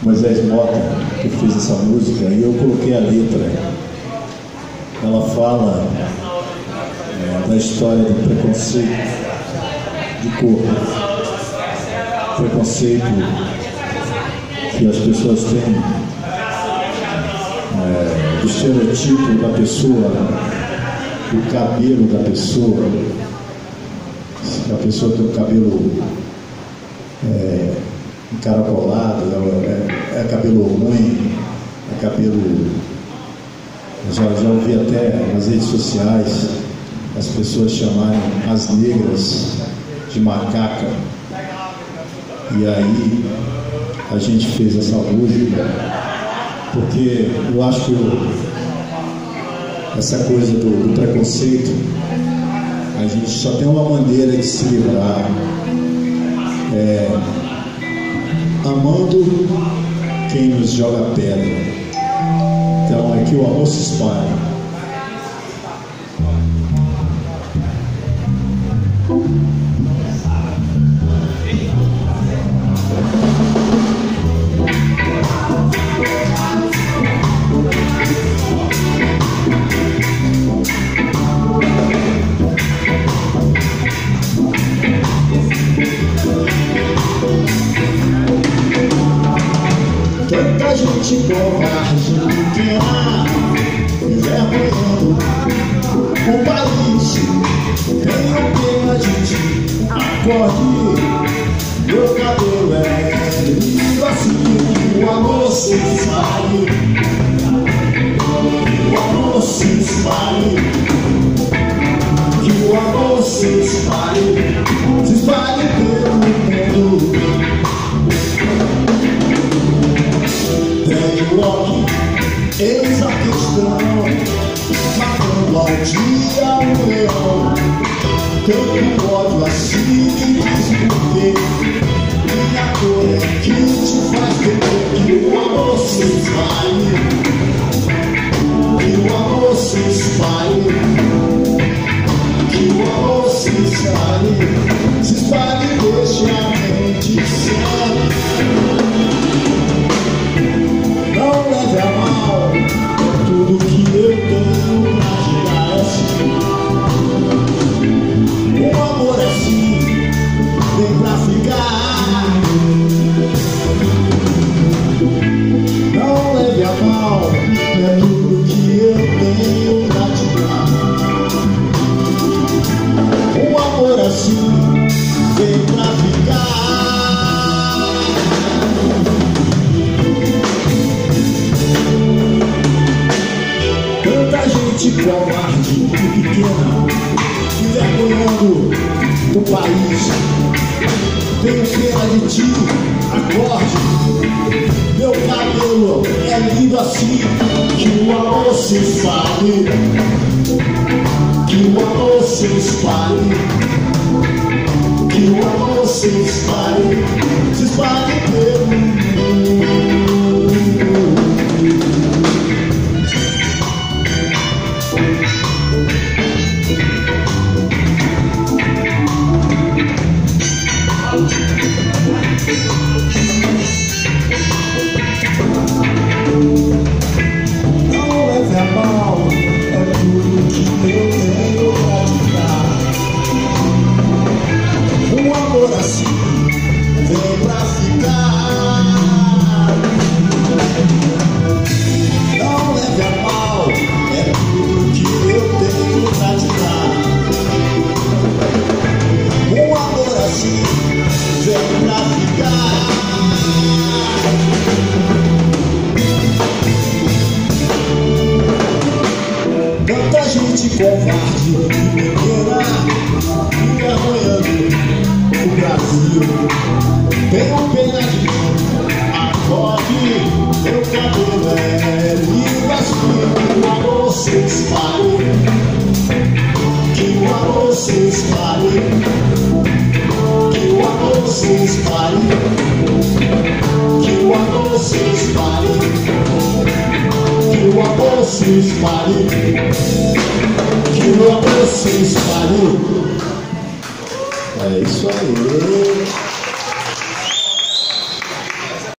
Moisés Mota, que fez essa música, e eu coloquei a letra. Ela fala da história do preconceito de cor, preconceito que as pessoas têm, do estereotipo da pessoa, do cabelo da pessoa. Se a pessoa tem o cabelo encaracolado, é cabelo ruim, é cabelo... Já ouvi até nas redes sociais as pessoas chamarem as negras de macaca. E aí a gente fez essa música porque eu acho que essa coisa do preconceito, a gente só tem uma maneira de se livrar, amando quem nos joga pedra. Então é que o amor se espalha. Tanta gente covarde, pequena, envergonhando o país. Tenho pena de ti, acorde. Meu cabelo é lindo assim. O amor se espalhe, o amor se espalhe, que o amor se espalhe pelo mundo. Eis a questão, matando ao dia um leão. Tanto ódio assim, me diz por quê. Minha cor é que te faz temer. Que o amor se espalhe, que o amor se espalhe, que o amor se espalhe, deixe a mente certa. Não leve a mal tudo que eu tenho pra chegar assim. Um amor assim vem pra ficar. Não leve a mal, é tudo que eu tenho pra te dar. Um amor assim vem pra ficar. Tanta gente covarde e pequena, envergonhando o país. Tenho pena de ti, acorde. Meu cabelo é lindo assim. Que o amor se espalhe, que o amor se espalhe, que o amor se espalhe pelo mundo. Não leve a mal, é tudo que eu tenho pra te dar. Um amor assim vem pra ficar. Não leve a mal, é tudo que eu tenho pra te dar. Um amor assim vem pra ficar. Tanta gente covarde e pequena, envergonhando o Brasil. Tenho pena de mim, acorde. Meu cabelo é lindo assim. O amor se espalhe, que o amor se espalhe, que o amor se espalhe, que o amor se espalhe, que o amor se espalhe, que o amor se espalhe. É isso aí.